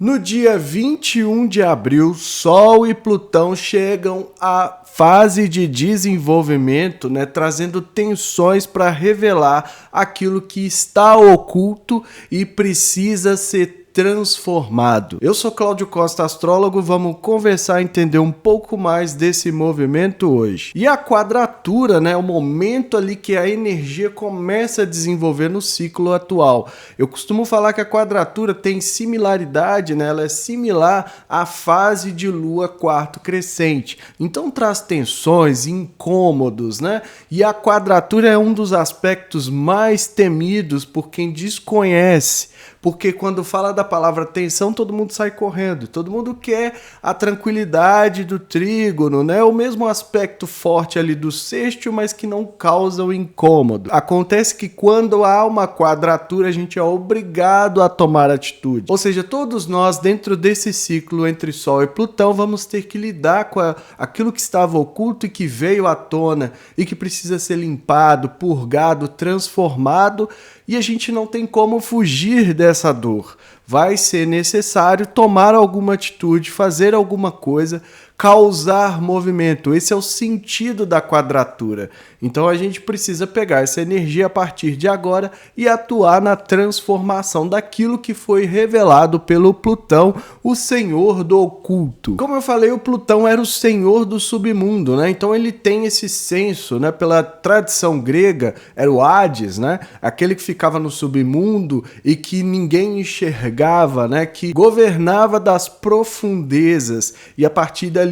No dia 21 de abril, Sol e Plutão chegam à fase de desenvolvimento, trazendo tensões para revelar aquilo que está oculto e precisa ser transformado. Eu sou Cláudio Costa, astrólogo, vamos conversar e entender um pouco mais desse movimento hoje. E a quadratura, o momento ali que a energia começa a desenvolver no ciclo atual. Eu costumo falar que a quadratura tem similaridade, ela é similar à fase de lua quarto crescente. Então traz tensões, incômodos, E a quadratura é um dos aspectos mais temidos por quem desconhece. Porque quando fala da palavra tensão, todo mundo sai correndo. Todo mundo quer a tranquilidade do trígono, O mesmo aspecto forte ali do sextil, mas que não causa o incômodo. Acontece que quando há uma quadratura, a gente é obrigado a tomar atitude. Ou seja, todos nós, dentro desse ciclo entre Sol e Plutão, vamos ter que lidar com aquilo que estava oculto e que veio à tona e que precisa ser limpado, purgado, transformado. E a gente não tem como fugir dessa dor. Vai ser necessário tomar alguma atitude, fazer alguma coisa, causar movimento. Esse é o sentido da quadratura. Então a gente precisa pegar essa energia a partir de agora e atuar na transformação daquilo que foi revelado pelo Plutão, o senhor do oculto. Como eu falei, o Plutão era o senhor do submundo, Então ele tem esse senso, Pela tradição grega, era o Hades, Aquele que ficava no submundo e que ninguém enxergava, Que governava das profundezas e a partir dali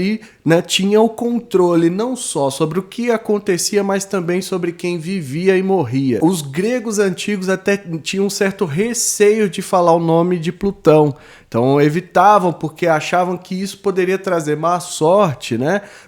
tinha o controle não só sobre o que acontecia, mas também sobre quem vivia e morria. Os gregos antigos até tinham um certo receio de falar o nome de Plutão. Então evitavam porque achavam que isso poderia trazer má sorte,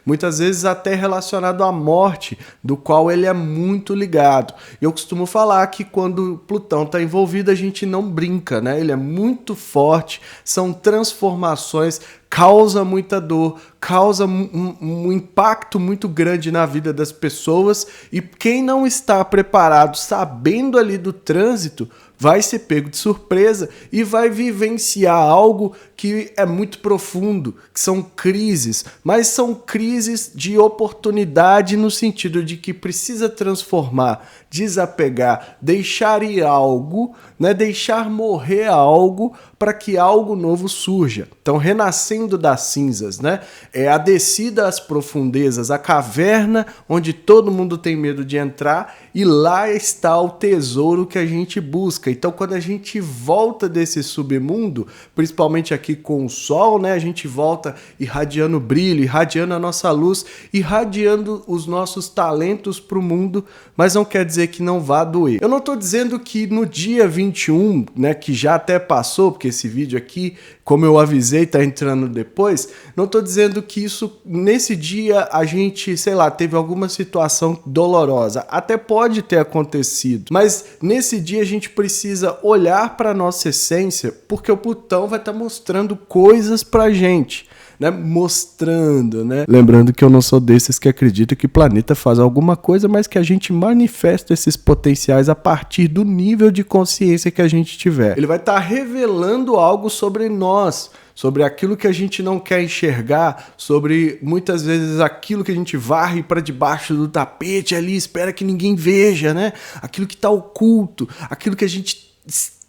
Muitas vezes até relacionado à morte, do qual ele é muito ligado. Eu costumo falar que quando Plutão está envolvido, a gente não brinca, Ele é muito forte, são transformações, causa muita dor, causa um impacto muito grande na vida das pessoas e quem não está preparado, sabendo ali do trânsito, vai ser pego de surpresa e vai vivenciar algo que é muito profundo, que são crises, mas são crises de oportunidade no sentido de que precisa transformar, desapegar, deixar ir algo, deixar morrer algo para que algo novo surja. Então, renascendo das cinzas, É a descida às profundezas, a caverna onde todo mundo tem medo de entrar e lá está o tesouro que a gente busca. Então, quando a gente volta desse submundo, principalmente aqui com o Sol, a gente volta irradiando brilho, irradiando a nossa luz, irradiando os nossos talentos para o mundo, mas não quer dizer que não vá doer. Eu não estou dizendo que no dia 21, que já até passou, porque esse vídeo aqui, como eu avisei, está entrando depois, não estou dizendo que nesse dia a gente, teve alguma situação dolorosa. Até pode ter acontecido, mas nesse dia a gente precisa olhar para a nossa essência, porque o Plutão vai estar mostrando coisas pra gente. Mostrando, Lembrando que eu não sou desses que acreditam que o planeta faz alguma coisa, mas que a gente manifesta esses potenciais a partir do nível de consciência que a gente tiver. Ele vai estar revelando algo sobre nós, sobre aquilo que a gente não quer enxergar, sobre muitas vezes aquilo que a gente varre para debaixo do tapete ali, espera que ninguém veja, Aquilo que está oculto, aquilo que a gente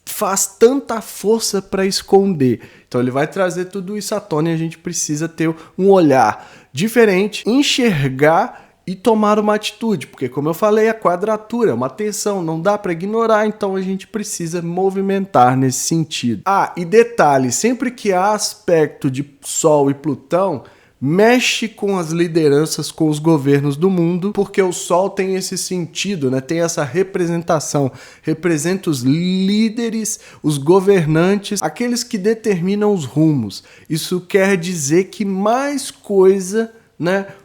faz tanta força para esconder. Então ele vai trazer tudo isso à tona e a gente precisa ter um olhar diferente, enxergar e tomar uma atitude, porque como eu falei, a quadratura é uma tensão, não dá para ignorar, então a gente precisa movimentar nesse sentido. E detalhe, sempre que há aspecto de Sol e Plutão, mexe com as lideranças, com os governos do mundo, porque o Sol tem esse sentido, tem essa representação, representa os líderes, os governantes, aqueles que determinam os rumos. Isso quer dizer que mais coisa,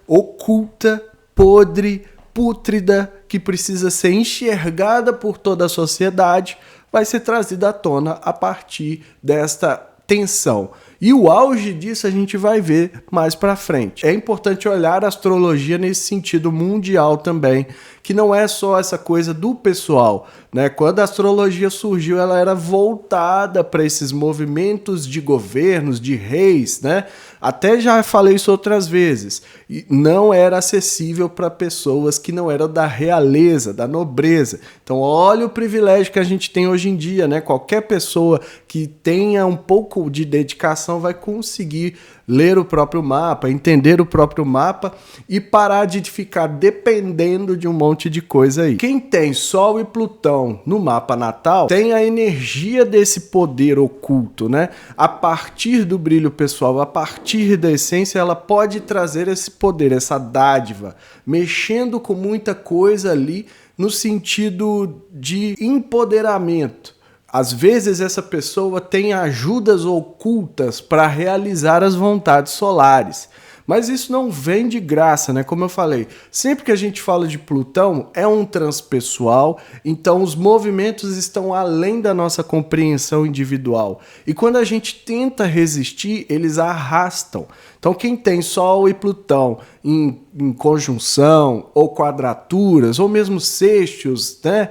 oculta, podre, pútrida, que precisa ser enxergada por toda a sociedade, vai ser trazida à tona a partir desta tensão. E o auge disso a gente vai ver mais para frente. É importante olhar a astrologia nesse sentido mundial também, que não é só essa coisa do pessoal, né? Quando a astrologia surgiu, ela era voltada para esses movimentos de governos, de reis, né? Até já falei isso outras vezes. E não era acessível para pessoas que não eram da realeza, da nobreza. Então, olha o privilégio que a gente tem hoje em dia, né? Qualquer pessoa que tenha um pouco de dedicação vai conseguir ler o próprio mapa, entender o próprio mapa e parar de ficar dependendo de um monte de coisa aí. Quem tem Sol e Plutão no mapa natal tem a energia desse poder oculto, né? A partir do brilho pessoal, a partir da essência, ela pode trazer esse poder, essa dádiva, mexendo com muita coisa ali no sentido de empoderamento. Às vezes essa pessoa tem ajudas ocultas para realizar as vontades solares. Mas isso não vem de graça, né? Como eu falei, sempre que a gente fala de Plutão, é um transpessoal, então os movimentos estão além da nossa compreensão individual. E quando a gente tenta resistir, eles arrastam. Então quem tem Sol e Plutão em conjunção, ou quadraturas, ou mesmo sextos, né?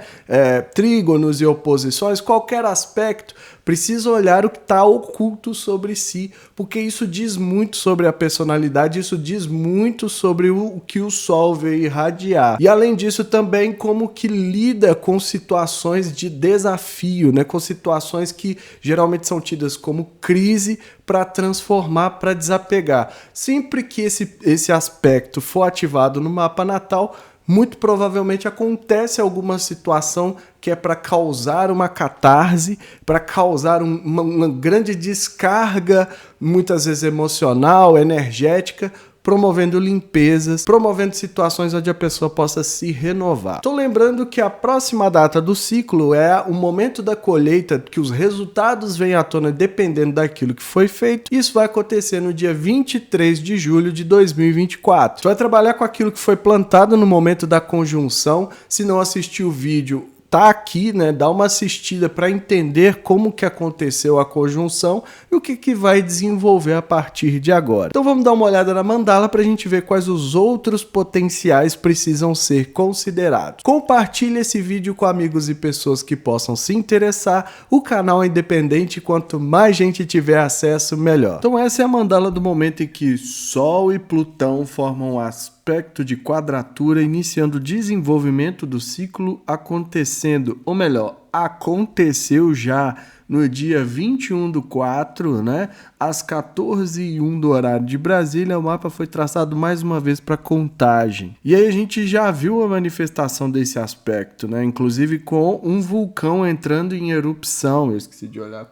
Trígonos e oposições, qualquer aspecto, precisa olhar o que está oculto sobre si, porque isso diz muito sobre a personalidade, isso diz muito sobre o que o Sol veio irradiar. E além disso também como que lida com situações de desafio, né? Com situações que geralmente são tidas como crise para transformar, para desapegar. Sempre que esse aspecto for ativado no mapa natal, muito provavelmente acontece alguma situação que é para causar uma catarse, para causar uma grande descarga, muitas vezes emocional, energética, promovendo limpezas, promovendo situações onde a pessoa possa se renovar. Estou lembrando que a próxima data do ciclo é o momento da colheita, que os resultados vêm à tona dependendo daquilo que foi feito. Isso vai acontecer no dia 23 de julho de 2024. Você vai trabalhar com aquilo que foi plantado no momento da conjunção. Se não assistiu o vídeo, tá aqui, né? Dá uma assistida para entender como que aconteceu a conjunção e o que vai desenvolver a partir de agora. Então vamos dar uma olhada na mandala para a gente ver quais os outros potenciais precisam ser considerados. Compartilhe esse vídeo com amigos e pessoas que possam se interessar. O canal é independente, quanto mais gente tiver acesso, melhor. Então essa é a mandala do momento em que Sol e Plutão formam aspecto de quadratura, iniciando o desenvolvimento do ciclo acontecendo, ou melhor, aconteceu já no dia 21/4, né, às 14h01 do horário de Brasília. O mapa foi traçado mais uma vez para contagem. E aí a gente já viu a manifestação desse aspecto, né, inclusive com um vulcão entrando em erupção. Eu esqueci de olhar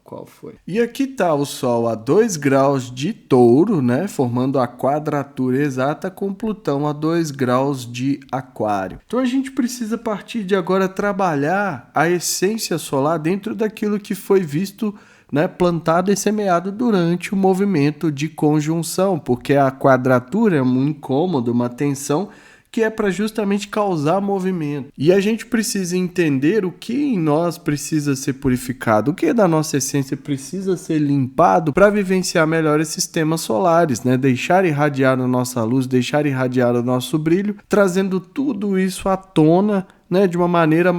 qual foi. E aqui tá o Sol a 2 graus de Touro, né, formando a quadratura exata com Plutão a 2 graus de Aquário. Então a gente precisa, a partir de agora, trabalhar a essência solar dentro daquilo que foi visto, né, plantado e semeado durante o movimento de conjunção, porque a quadratura é um incômodo, uma tensão que é para justamente causar movimento. E a gente precisa entender o que em nós precisa ser purificado, o que da nossa essência precisa ser limpado para vivenciar melhor esses temas solares, né? Deixar irradiar a nossa luz, deixar irradiar o nosso brilho, trazendo tudo isso à tona, né, de uma maneira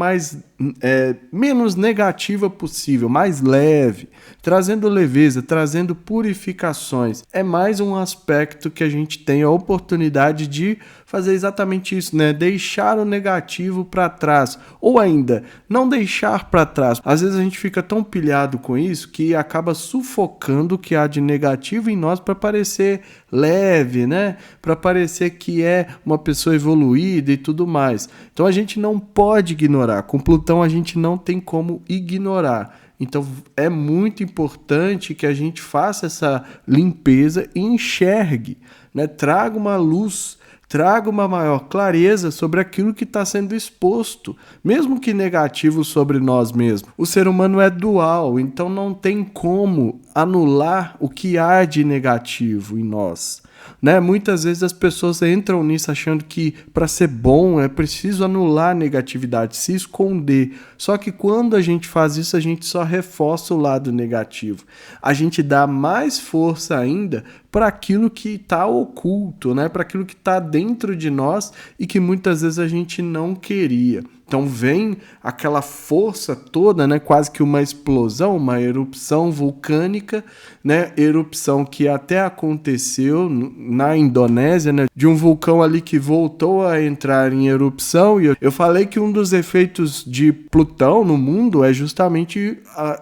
menos negativa possível, mais leve, trazendo leveza, trazendo purificações. É mais um aspecto que a gente tem a oportunidade de fazer exatamente isso, né? Deixar o negativo para trás, ou ainda, não deixar para trás. Às vezes a gente fica tão pilhado com isso que acaba sufocando o que há de negativo em nós para parecer leve, né? Para parecer que é uma pessoa evoluída e tudo mais. Então a gente não pode ignorar. Com Plutão a gente não tem como ignorar. Então é muito importante que a gente faça essa limpeza e enxergue, né? Traga uma luz, traga uma maior clareza sobre aquilo que está sendo exposto, mesmo que negativo sobre nós mesmos. O ser humano é dual, então não tem como anular o que há de negativo em nós. né? Muitas vezes as pessoas entram nisso achando que para ser bom é preciso anular a negatividade, se esconder. Só que quando a gente faz isso, a gente só reforça o lado negativo. A gente dá mais força ainda para aquilo que está oculto, né? Para aquilo que está dentro de nós e que muitas vezes a gente não queria. Então vem aquela força toda, né? Quase que uma explosão, uma erupção vulcânica, né? Erupção que até aconteceu na Indonésia, né? De um vulcão ali que voltou a entrar em erupção. E eu falei que um dos efeitos de Plutão no mundo é justamente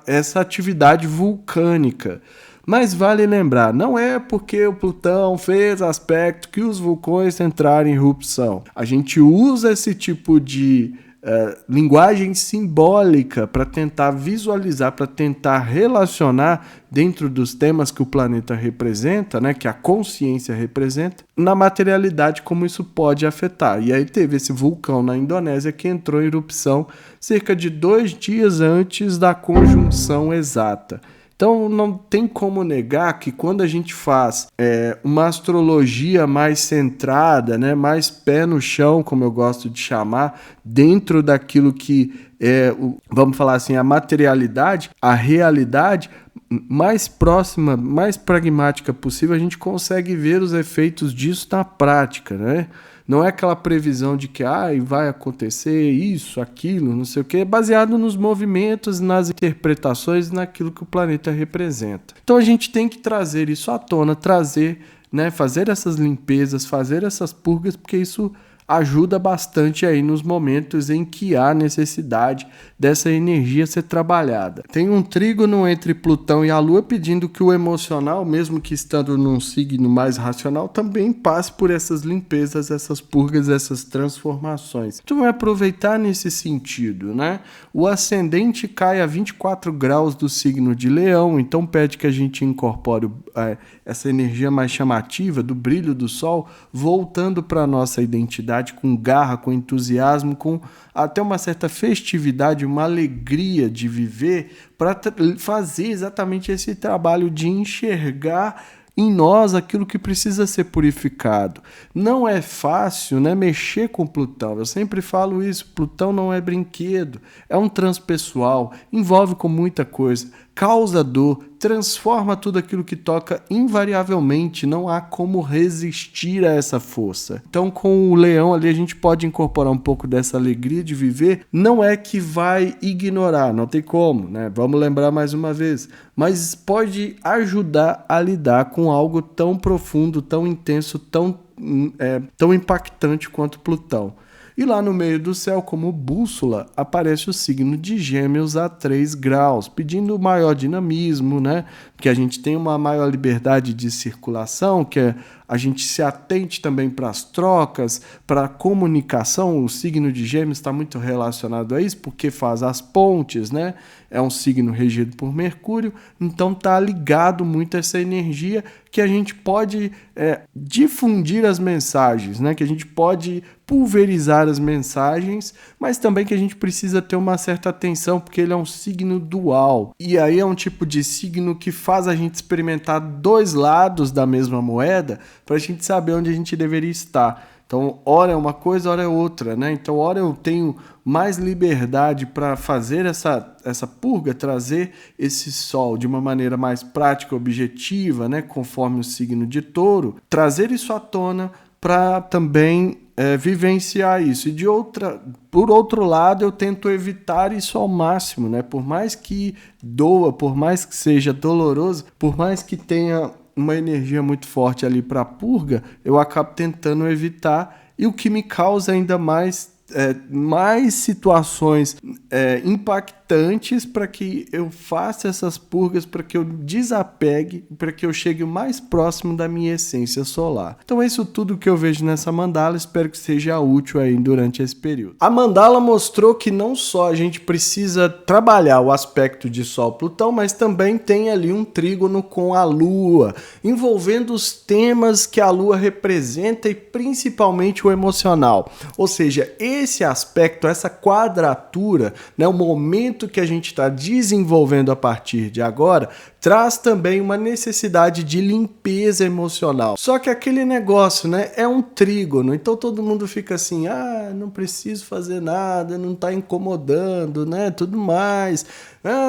essa atividade vulcânica. Mas vale lembrar, não é porque o Plutão fez aspecto que os vulcões entraram em erupção. A gente usa esse tipo de linguagem simbólica para tentar visualizar, para tentar relacionar dentro dos temas que o planeta representa, né, que a consciência representa, na materialidade como isso pode afetar. E aí teve esse vulcão na Indonésia que entrou em erupção cerca de 2 dias antes da conjunção exata. Então não tem como negar que quando a gente faz uma astrologia mais centrada, né, mais pé no chão, como eu gosto de chamar, dentro daquilo que é, vamos falar assim, a materialidade, a realidade mais próxima, mais pragmática possível, a gente consegue ver os efeitos disso na prática, né? Não é aquela previsão de que vai acontecer isso, aquilo, não sei o que, é baseado nos movimentos, nas interpretações, naquilo que o planeta representa. Então a gente tem que trazer isso à tona, trazer, né, fazer essas limpezas, fazer essas purgas, porque isso ajuda bastante aí nos momentos em que há necessidade dessa energia ser trabalhada. Tem um trígono entre Plutão e a Lua pedindo que o emocional, mesmo que estando num signo mais racional, também passe por essas limpezas, essas purgas, essas transformações. Então vai aproveitar nesse sentido, né? O ascendente cai a 24 graus do signo de Leão, então pede que a gente incorpore essa energia mais chamativa do brilho do Sol, voltando para a nossa identidade com garra, com entusiasmo, com até uma certa festividade, uma alegria de viver, para fazer exatamente esse trabalho de enxergar em nós aquilo que precisa ser purificado. Não é fácil, né, mexer com Plutão. Eu sempre falo isso, Plutão não é brinquedo, é um transpessoal, envolve com muita coisa, causa dor, transforma tudo aquilo que toca invariavelmente, não há como resistir a essa força. Então com o Leão ali a gente pode incorporar um pouco dessa alegria de viver, não é que vai ignorar, não tem como, né? Vamos lembrar mais uma vez, mas pode ajudar a lidar com algo tão profundo, tão intenso, tão impactante quanto Plutão. E lá no meio do céu, como bússola, aparece o signo de Gêmeos a 3 graus, pedindo maior dinamismo, né? Que a gente tenha uma maior liberdade de circulação, que a gente se atente também para as trocas, para a comunicação. O signo de Gêmeos está muito relacionado a isso, porque faz as pontes, né? É um signo regido por Mercúrio, então está ligado muito a essa energia que a gente pode difundir as mensagens, né? Que a gente pode pulverizar as mensagens, mas também que a gente precisa ter uma certa atenção, porque ele é um signo dual. E aí é um tipo de signo que faz a gente experimentar 2 lados da mesma moeda para a gente saber onde a gente deveria estar. Então, hora é uma coisa, hora é outra, né? Então, hora eu tenho mais liberdade para fazer essa purga, trazer esse sol de uma maneira mais prática, objetiva, né? Conforme o signo de Touro, trazer isso à tona para também vivenciar isso. E por outro lado, eu tento evitar isso ao máximo, né? Por mais que doa, por mais que seja doloroso, por mais que tenha uma energia muito forte ali para a purga, eu acabo tentando evitar, e o que me causa ainda mais situações impactantes para que eu faça essas purgas, para que eu desapegue, para que eu chegue mais próximo da minha essência solar. Então é isso tudo que eu vejo nessa mandala, espero que seja útil aí durante esse período. A mandala mostrou que não só a gente precisa trabalhar o aspecto de Sol-Plutão, mas também tem ali um trígono com a Lua, envolvendo os temas que a Lua representa e principalmente o emocional. Ou seja, esse aspecto, essa quadratura, né, o momento momento que a gente está desenvolvendo a partir de agora, traz também uma necessidade de limpeza emocional. Só que aquele negócio, né, é um trígono, então todo mundo fica assim, não preciso fazer nada, não tá incomodando, né, tudo mais.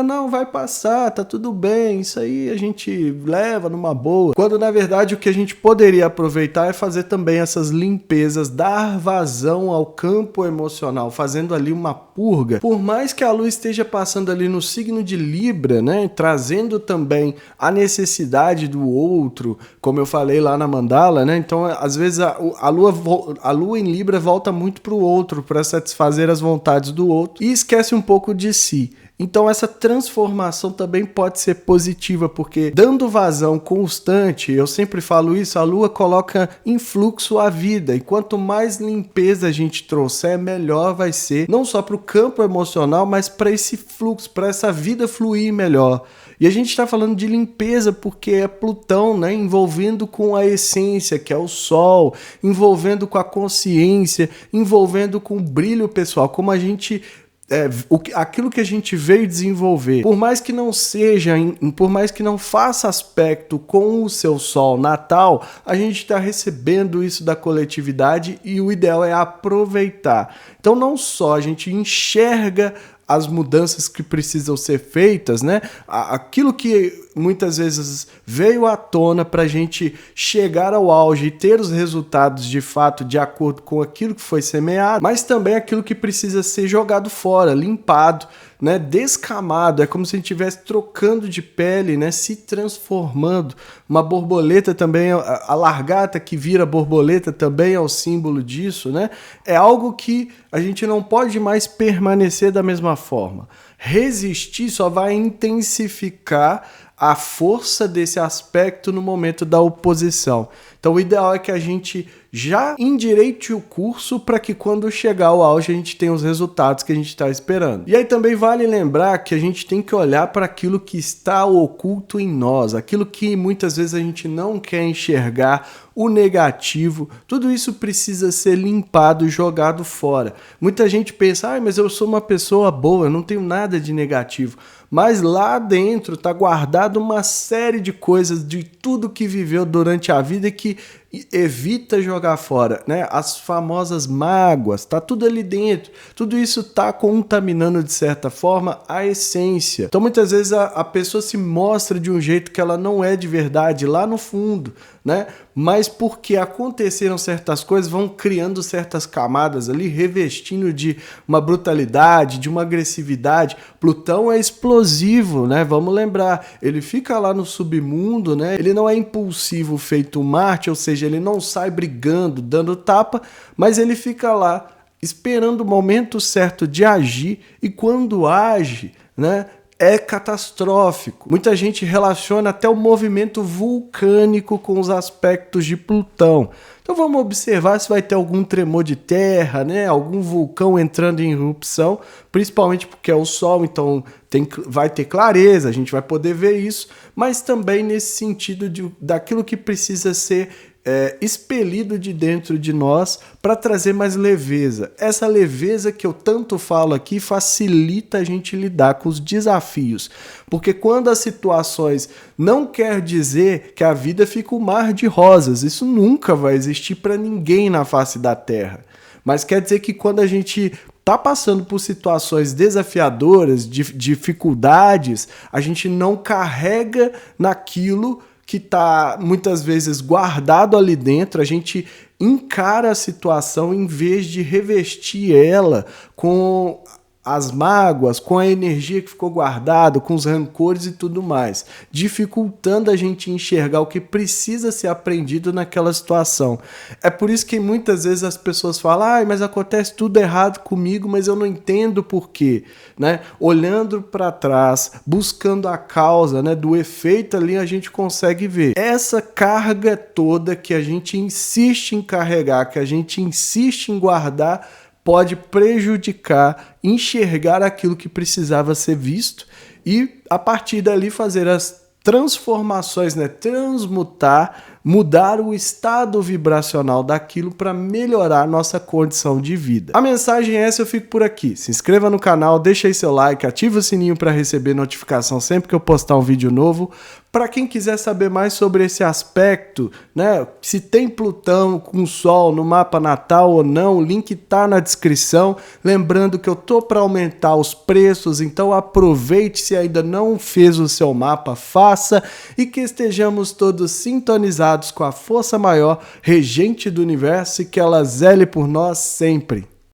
Não, vai passar, tá tudo bem, isso aí a gente leva numa boa. Quando na verdade o que a gente poderia aproveitar é fazer também essas limpezas, dar vazão ao campo emocional, fazendo ali uma purga. Por mais que a lua esteja passando ali no signo de Libra, né, trazendo também a necessidade do outro, como eu falei lá na mandala, né, então às vezes a lua em Libra volta muito pro outro, para satisfazer as vontades do outro e esquece um pouco de si. Então essa transformação também pode ser positiva, porque dando vazão constante, eu sempre falo isso, a lua coloca em fluxo a vida, e quanto mais limpeza a gente trouxer, melhor vai ser, não só para o campo emocional, mas para esse fluxo, para essa vida fluir melhor. E a gente está falando de limpeza porque é Plutão, né, envolvendo com a essência, que é o Sol, envolvendo com a consciência, envolvendo com o brilho pessoal, como a gente... aquilo que a gente veio desenvolver, por mais que não seja, por mais que não faça aspecto com o seu sol natal, a gente está recebendo isso da coletividade e o ideal é aproveitar. Então não só a gente enxerga as mudanças que precisam ser feitas, né? Aquilo que muitas vezes veio à tona para a gente chegar ao auge e ter os resultados de fato de acordo com aquilo que foi semeado, mas também aquilo que precisa ser jogado fora, limpado, né? Descamado. É como se a gente estivesse trocando de pele, né? Se transformando. Uma borboleta também, a largata que vira borboleta também é o símbolo disso, né? É algo que a gente não pode mais permanecer da mesma forma. Resistir só vai intensificar a força desse aspecto no momento da oposição. Então o ideal é que a gente já endireite o curso para que quando chegar ao auge a gente tenha os resultados que a gente está esperando. E aí também vale lembrar que a gente tem que olhar para aquilo que está oculto em nós, aquilo que muitas vezes a gente não quer enxergar, o negativo, tudo isso precisa ser limpado e jogado fora. Muita gente pensa, mas eu sou uma pessoa boa, eu não tenho nada de negativo. Mas lá dentro está guardado uma série de coisas, de tudo que viveu durante a vida que evita jogar fora, né? As famosas mágoas, tá tudo ali dentro. Tudo isso tá contaminando de certa forma a essência. Então muitas vezes a pessoa se mostra de um jeito que ela não é de verdade lá no fundo, né? Mas porque aconteceram certas coisas, vão criando certas camadas ali, revestindo de uma brutalidade, de uma agressividade. Plutão é explosivo, né? Vamos lembrar, ele fica lá no submundo, né? Ele não é impulsivo feito Marte, ou seja, ele não sai brigando, dando tapa, mas ele fica lá esperando o momento certo de agir, e quando age, né, é catastrófico. Muita gente relaciona até o movimento vulcânico com os aspectos de Plutão. Então vamos observar se vai ter algum tremor de terra, né? Algum vulcão entrando em erupção, principalmente porque é o Sol, então vai ter clareza, a gente vai poder ver isso, mas também nesse sentido daquilo que precisa ser expelido de dentro de nós para trazer mais leveza. Essa leveza que eu tanto falo aqui facilita a gente lidar com os desafios, porque quando as situações não quer dizer que a vida fica um mar de rosas, isso nunca vai existir para ninguém na face da Terra, mas quer dizer que quando a gente está passando por situações desafiadoras, dificuldades, a gente não carrega naquilo que está muitas vezes guardado ali dentro, a gente encara a situação em vez de revestir ela com as mágoas, com a energia que ficou guardada, com os rancores e tudo mais, dificultando a gente enxergar o que precisa ser aprendido naquela situação. É por isso que muitas vezes as pessoas falam, mas acontece tudo errado comigo, mas eu não entendo por quê, né? Olhando para trás, buscando a causa, né, do efeito ali, a gente consegue ver essa carga toda que a gente insiste em carregar, que a gente insiste em guardar, pode prejudicar, enxergar aquilo que precisava ser visto e, a partir dali, fazer as transformações, né? Transmutar mudar o estado vibracional daquilo para melhorar nossa condição de vida. A mensagem é essa, eu fico por aqui. Se inscreva no canal, deixa aí seu like, ativa o sininho para receber notificação sempre que eu postar um vídeo novo. Para quem quiser saber mais sobre esse aspecto, né, se tem Plutão com Sol no mapa natal ou não, o link tá na descrição. Lembrando que eu tô para aumentar os preços, então aproveite, se ainda não fez o seu mapa, faça, e que estejamos todos sintonizados com a força maior, regente do universo, e que ela zele por nós sempre.